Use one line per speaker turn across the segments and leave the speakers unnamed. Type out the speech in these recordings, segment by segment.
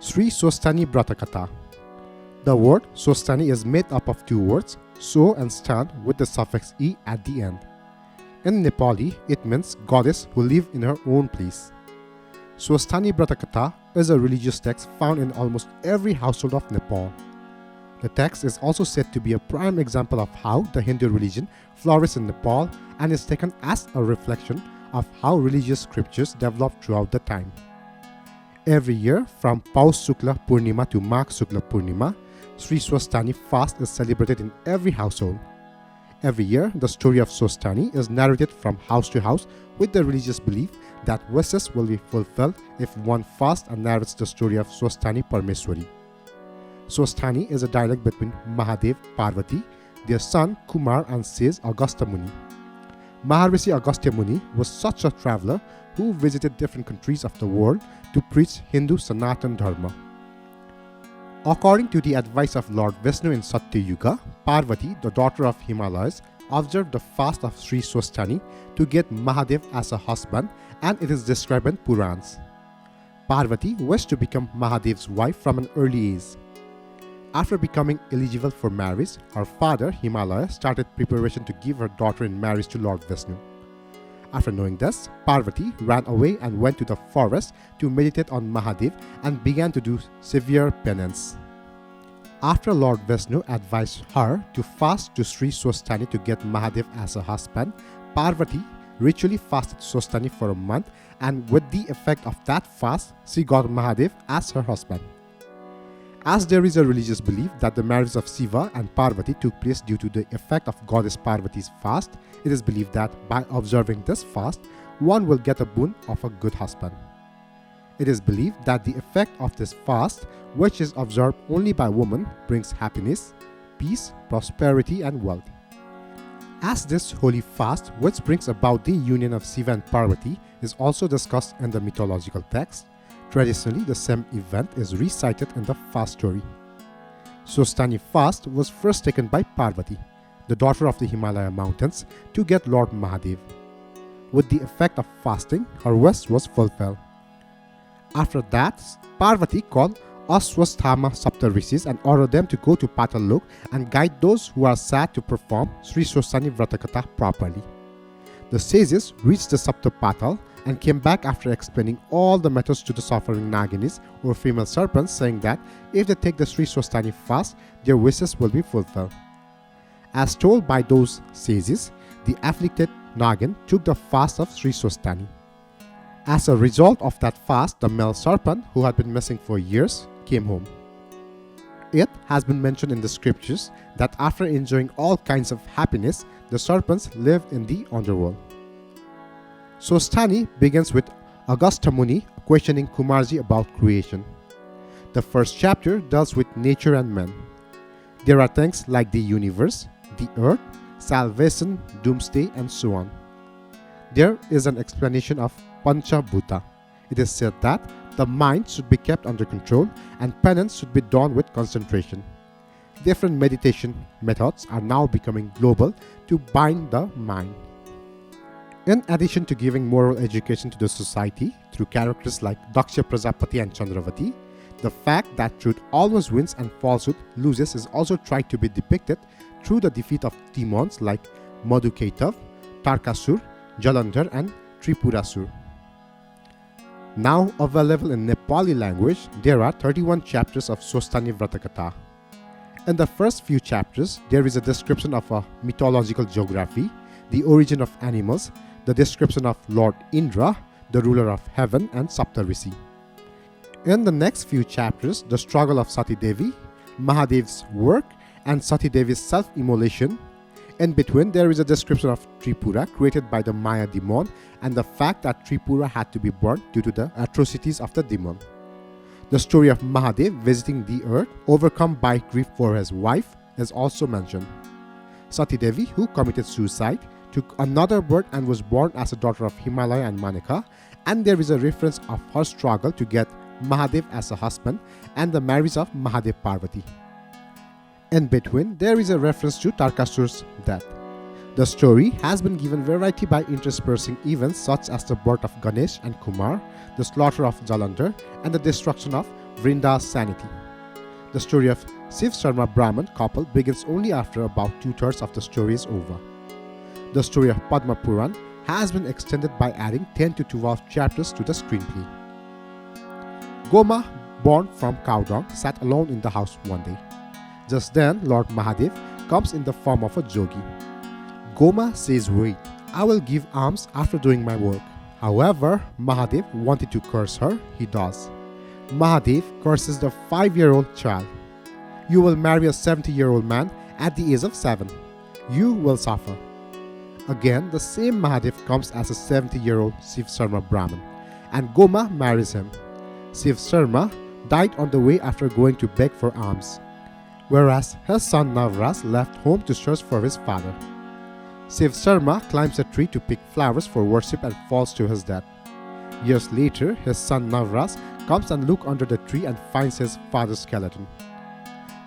Shree Swasthani Bratakatha. The word Swasthani is made up of two words, So and Stan, with the suffix E at the end. In Nepali, it means goddess who lives in her own place. Swasthani Bratakatha is a religious text found in almost every household of Nepal. The text is also said to be a prime example of how the Hindu religion flourished in Nepal and is taken as a reflection of how religious scriptures developed throughout the time. Every year, from Paus Shukla Purnima to Magh Shukla Purnima, Shree Swasthani fast is celebrated in every household. Every year, the story of Swasthani is narrated from house to house with the religious belief that wishes will be fulfilled if one fasts and narrates the story of Swasthani Parmeshwari. Swasthani is a dialogue between Mahadev Parvati, their son Kumar, and sage Agastya Muni. Maharishi Agastya Muni was such a traveler who visited different countries of the world to preach Hindu Sanatan Dharma. According to the advice of Lord Vishnu in Satya Yuga, Parvati, the daughter of Himalayas, observed the fast of Shree Swasthani to get Mahadev as a husband, and it is described in Purans. Parvati wished to become Mahadev's wife from an early age. After becoming eligible for marriage, her father, Himalaya, started preparation to give her daughter in marriage to Lord Vishnu. After knowing this, Parvati ran away and went to the forest to meditate on Mahadev and began to do severe penance. After Lord Vishnu advised her to fast to Shree Swasthani to get Mahadev as a husband, Parvati ritually fasted Swasthani for a month, and with the effect of that fast, she got Mahadev as her husband. As there is a religious belief that the marriage of Shiva and Parvati took place due to the effect of goddess Parvati's fast, it is believed that by observing this fast, one will get a boon of a good husband. It is believed that the effect of this fast, which is observed only by women, brings happiness, peace, prosperity, and wealth. As this holy fast, which brings about the union of Shiva and Parvati, is also discussed in the mythological text, traditionally the same event is recited in the fast story. Swasthani fast was first taken by Parvati, the daughter of the Himalaya mountains, to get Lord Mahadev. With the effect of fasting, her wish was fulfilled. After that, Parvati called Aswasthama Saptarishis and ordered them to go to Patalok and guide those who are sad to perform Shree Swasthani Vratakatha properly. The sages reached the Saptapatal and came back after explaining all the methods to the suffering Naginis or female serpents, saying that if they take the Shree Swasthani fast, their wishes will be fulfilled. As told by those sages, the afflicted Nagin took the fast of Shree Swasthani. As a result of that fast, the male serpent, who had been missing for years, came home. It has been mentioned in the scriptures that after enjoying all kinds of happiness, the serpents lived in the underworld. Swasthani begins with Agastya Muni questioning Kumarji about creation. The first chapter deals with nature and men. There are things like the universe, the earth, salvation, doomsday, and so on. There is an explanation of Pancha Bhuta. It is said that the mind should be kept under control and penance should be done with concentration. Different meditation methods are now becoming global to bind the mind. In addition to giving moral education to the society through characters like Daksha Prajapati and Chandravati, the fact that truth always wins and falsehood loses is also tried to be depicted through the defeat of demons like Madhukaitav, Tarkasur, Jalandhar, and Tripurasur. Now available in Nepali language, there are 31 chapters of Swasthani Vratakatha. In the first few chapters, there is a description of a mythological geography, the origin of animals, the description of Lord Indra, the ruler of heaven, and Saptarishi. In the next few chapters, the struggle of Sati Devi, Mahadev's work, and Sati Devi's self-immolation. In between, there is a description of Tripura created by the Maya demon and the fact that Tripura had to be burnt due to the atrocities of the demon. The story of Mahadev visiting the earth, overcome by grief for his wife, is also mentioned. Sati Devi, who committed suicide, took another birth and was born as a daughter of Himalaya and Maneka, and there is a reference of her struggle to get Mahadev as a husband and the marriage of Mahadev Parvati. In between, there is a reference to Tarkasur's death. The story has been given variety by interspersing events such as the birth of Ganesh and Kumar, the slaughter of Jalandhar, and the destruction of Vrinda's sanity. The story of Shiv Sharma Brahman couple begins only after about 2/3 of the story is over. The story of Padma Puran has been extended by adding 10 to 12 chapters to the screenplay. Goma, born from cow dung, sat alone in the house one day. Just then, Lord Mahadev comes in the form of a jogi. Goma says, "Wait, I will give alms after doing my work." However, Mahadev wanted to curse her, he does. Mahadev curses the 5-year-old child. "You will marry a 70-year-old man at the age of 7. You will suffer." Again, the same Mahadev comes as a 70-year-old Shiv Sharma Brahman, and Goma marries him. Shiv Sharma died on the way after going to beg for alms, whereas his son Navras left home to search for his father. Shiv Sharma climbs a tree to pick flowers for worship and falls to his death. Years later, his son Navras comes and looks under the tree and finds his father's skeleton.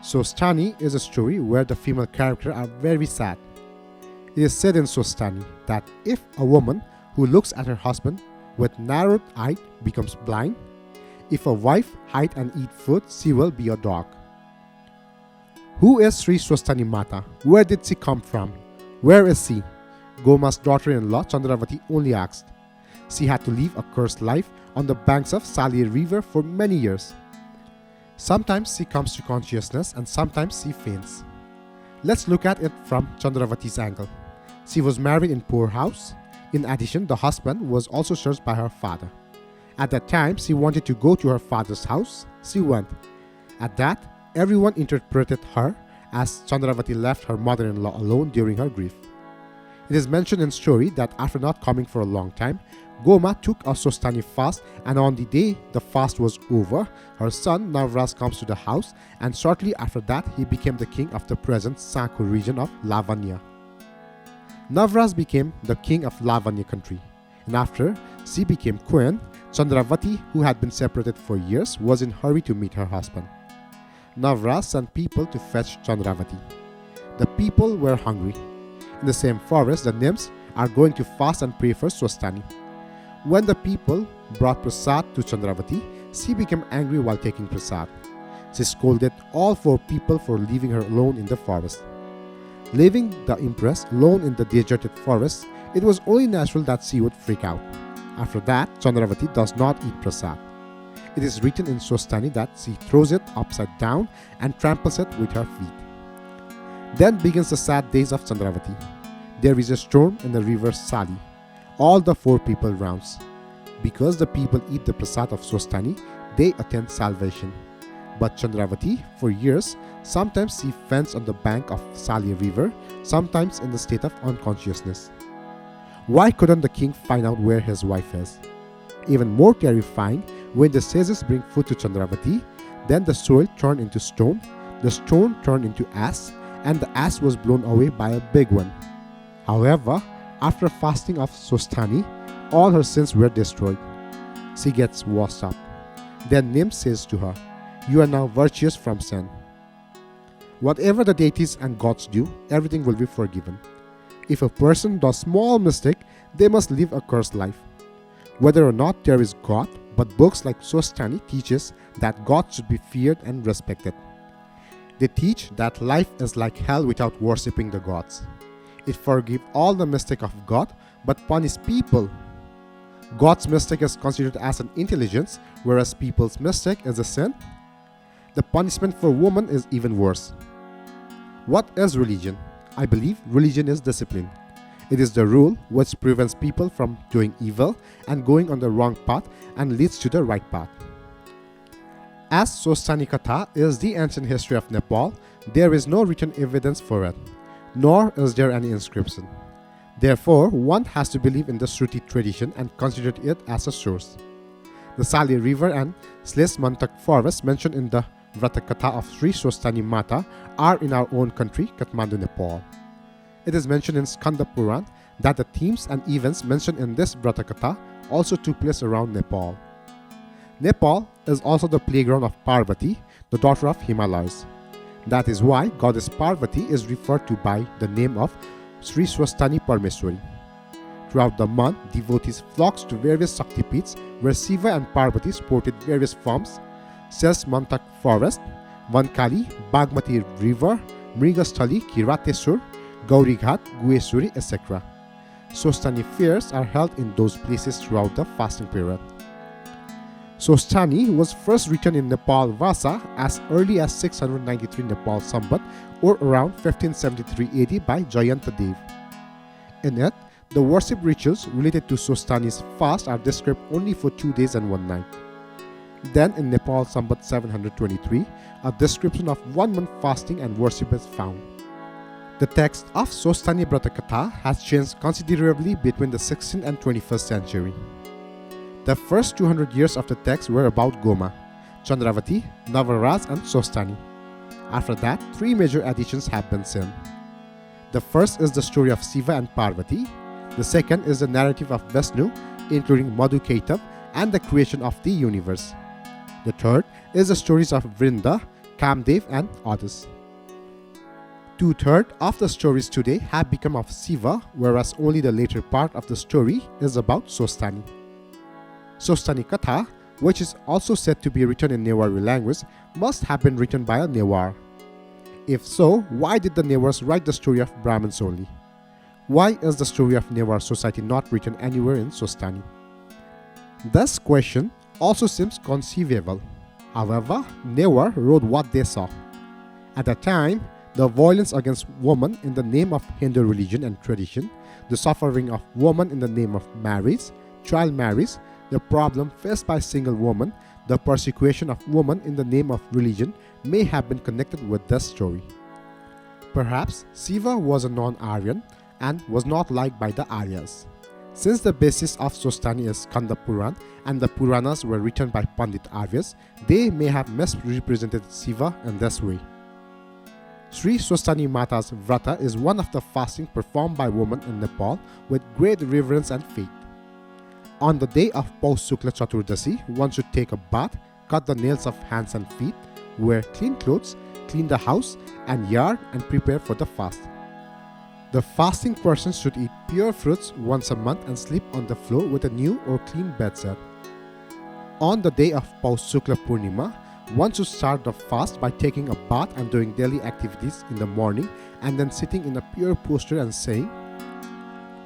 Swasthani is a story where the female characters are very sad. It is said in Swasthani that if a woman who looks at her husband with narrowed eye becomes blind, if a wife hide and eat food, she will be a dog. Who is Shree Swasthani Mata? Where did she come from? Where is she? Goma's daughter-in-law Chandravati only asked. She had to live a cursed life on the banks of Sali river for many years. Sometimes she comes to consciousness and sometimes she faints. Let's look at it from Chandravati's angle. She was married in poor house. In addition, the husband was also searched by her father. At that time, she wanted to go to her father's house. She went. At that, everyone interpreted her as Chandravati left her mother-in-law alone during her grief. It is mentioned in story that after not coming for a long time, Goma took a Swasthani fast, and on the day the fast was over, her son Navras comes to the house, and shortly after that he became the king of the present Sanku region of Lavanya. Navras became the king of Lavanya country, and after she became queen, Chandravati, who had been separated for years, was in hurry to meet her husband. Navras sent people to fetch Chandravati. The people were hungry. In the same forest, the nymphs are going to fast and pray for Swasthani. When the people brought prasad to Chandravati, she became angry while taking prasad. She scolded all 4 people for leaving her alone in the forest. Leaving the empress alone in the deserted forest, it was only natural that she would freak out. After that, Chandravati does not eat prasad. It is written in Swasthani that she throws it upside down and tramples it with her feet. Then begins the sad days of Chandravati. There is a storm in the river Sali. All the 4 people drowns. Because the people eat the prasad of Swasthani, they attain salvation. But Chandravati, for years, sometimes she faints on the bank of Sali river, sometimes in the state of unconsciousness. Why couldn't the king find out where his wife is? Even more terrifying, when the sages bring food to Chandravati, then the soil turned into stone, the stone turned into ash, and the ash was blown away by a big wind. However, after fasting of Swasthani, all her sins were destroyed. She gets washed up. Then Nim says to her, "You are now virtuous from sin." Whatever the deities and gods do, everything will be forgiven. If a person does small mistake, they must live a cursed life. Whether or not there is God, but books like Swasthani teaches that God should be feared and respected. They teach that life is like hell without worshipping the gods. It forgives all the mistake of God, but punish people. God's mistake is considered as an intelligence, whereas people's mistake is a sin. The punishment for woman is even worse. What is religion? I believe religion is discipline. It is the rule which prevents people from doing evil and going on the wrong path and leads to the right path. As Swasthani Katha is the ancient history of Nepal, there is no written evidence for it, nor is there any inscription. Therefore, one has to believe in the Shruti tradition and consider it as a source. The Sali river and Sles Mantak forest mentioned in the Vrata Katha of Shree Swasthani Mata are in our own country, Kathmandu, Nepal. It is mentioned in Skanda Puran that the themes and events mentioned in this Vrata Katha also took place around Nepal. Nepal is also the playground of Parvati, the daughter of Himalayas. That is why goddess Parvati is referred to by the name of Shree Swasthani Parmeshwari. Throughout the month, devotees flocked to various Shakti Peeths where Shiva and Parvati sported various forms Sesmantak Forest, Vankali, Bagmati River, Mrigastali, Kiratesur, Gaurighat, Guesuri, etc. Swasthani fairs are held in those places throughout the fasting period. Swasthani was first written in Nepal Vasa as early as 693 Nepal Sambat or around 1573 AD by Jayanta Dev. In it, the worship rituals related to Swasthani's fast are described only for 2 days and 1 night. Then in Nepal Sambat 723, a description of 1 month fasting and worship is found. The text of Swasthani Brata Katha has changed considerably between the 16th and 21st century. The first 200 years of the text were about Goma, Chandravati, Navaraj and Swasthani. After that, 3 major additions have been seen. The first is the story of Shiva and Parvati. The second is the narrative of Vishnu, including Madhu Keitav and the creation of the universe. The third is the stories of Vrinda, Kamdev and others. 2/3 of the stories today have become of Shiva, whereas only the later part of the story is about Swasthani. Swasthani Katha, which is also said to be written in Newari language, must have been written by a Newar. If so, why did the Newars write the story of Brahmins only? Why is the story of Newar society not written anywhere in Swasthani? This question also seems conceivable. However, Newar wrote what they saw. At the time, the violence against women in the name of Hindu religion and tradition, the suffering of women in the name of marriage, child marriage, the problem faced by single women, the persecution of women in the name of religion may have been connected with this story. Perhaps Shiva was a non-Aryan and was not liked by the Aryas. Since the basis of Swasthani is Skanda Puran and the Puranas were written by Pandit Aryas, they may have misrepresented Shiva in this way. Shree Swasthani Mata's Vrata is one of the fasting performed by women in Nepal with great reverence and faith. On the day of Paus Sukla Chaturdasi, one should take a bath, cut the nails of hands and feet, wear clean clothes, clean the house and yard and prepare for the fast. The fasting person should eat pure fruits once a month and sleep on the floor with a new or clean bedset. On the day of Paus Sukla Purnima, one should start the fast by taking a bath and doing daily activities in the morning and then sitting in a pure posture and saying,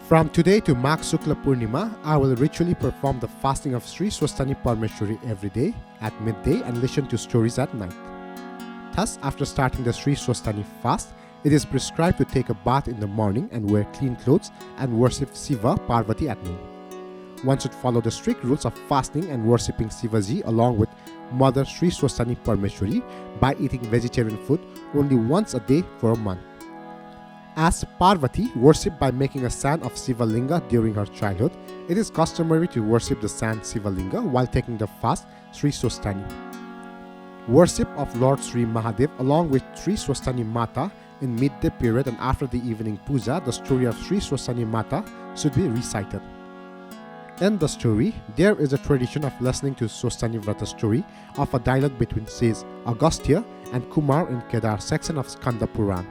"From today to Magh Sukla Purnima, I will ritually perform the fasting of Shree Swasthani Parmeshwari every day at midday and listen to stories at night." Thus, after starting the Shree Swasthani fast, it is prescribed to take a bath in the morning and wear clean clothes and worship Shiva Parvati at noon. One should follow the strict rules of fasting and worshipping Shivaji along with Mother Shree Swasthani Parmeshwari by eating vegetarian food only once a day for a month. As Parvati worshipped by making a sand of Shiva Linga during her childhood, it is customary to worship the sand Shiva Linga while taking the fast Shree Swasthani. Worship of Lord Sri Mahadev along with Shree Swasthani Mata in midday period and after the evening puja, the story of Shree Swasthani Mata should be recited. In the story, there is a tradition of listening to Swasthani Vrata story of a dialogue between says Agastya and Kumar in Kedar section of Skanda Puran.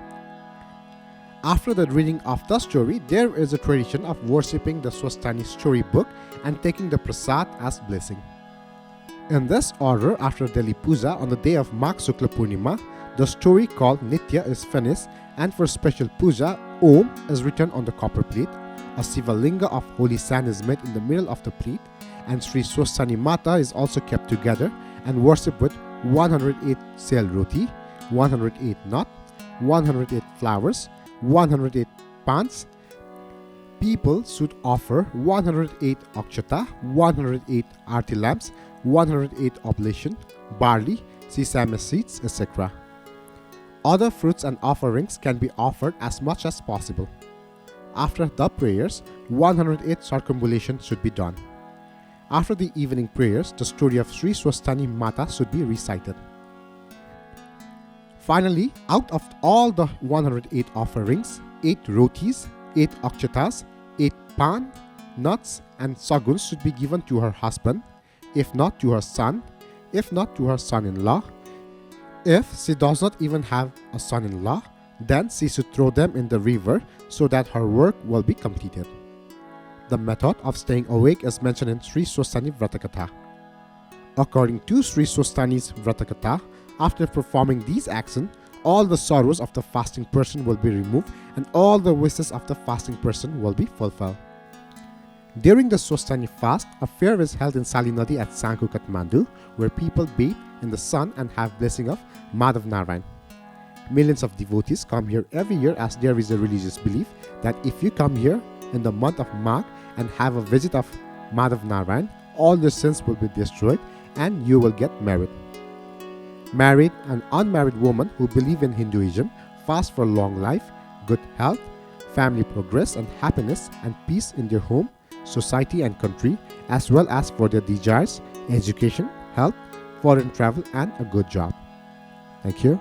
After the reading of the story, there is a tradition of worshipping the Swasthani storybook and taking the prasad as blessing. In this order, after daily puja on the day of Magh Sukla Purnima, the story called Nitya is finished and for special puja, Om is written on the copper plate, a Shiva Linga of holy sand is made in the middle of the plate, and Shree Swasthani Mata is also kept together and worshipped with 108 sel roti, 108 nut, 108 flowers, 108 pans. People should offer 108 akshata, 108 arti lamps, 108 oblation, barley, sesame seeds, etc. Other fruits and offerings can be offered as much as possible. After the prayers, 108 circumambulation should be done. After the evening prayers, the story of Shree Swasthani Mata should be recited. Finally, out of all the 108 offerings, 8 rotis, 8 akshatas, 8 pan, nuts and saguns should be given to her husband, if not to her son, if not to her son-in-law. If she does not even have a son-in-law, then she should throw them in the river so that her work will be completed. The method of staying awake is mentioned in Shree Swasthani Vrata Katha. According to Shree Swasthani's Vratakatha, after performing these actions, all the sorrows of the fasting person will be removed and all the wishes of the fasting person will be fulfilled. During the Swasthani fast, a fair is held in Sali Nadi at Sanku, Kathmandu, where people bathe in the sun and have blessing of Madhav Narayan. Millions of devotees come here every year as there is a religious belief that if you come here in the month of Magh and have a visit of Madhav Narayan, all your sins will be destroyed and you will get married. Married and unmarried women who believe in Hinduism fast for long life, good health, family progress and happiness and peace in their home, society and country, as well as for their desires, education, health, foreign travel and a good job. Thank you.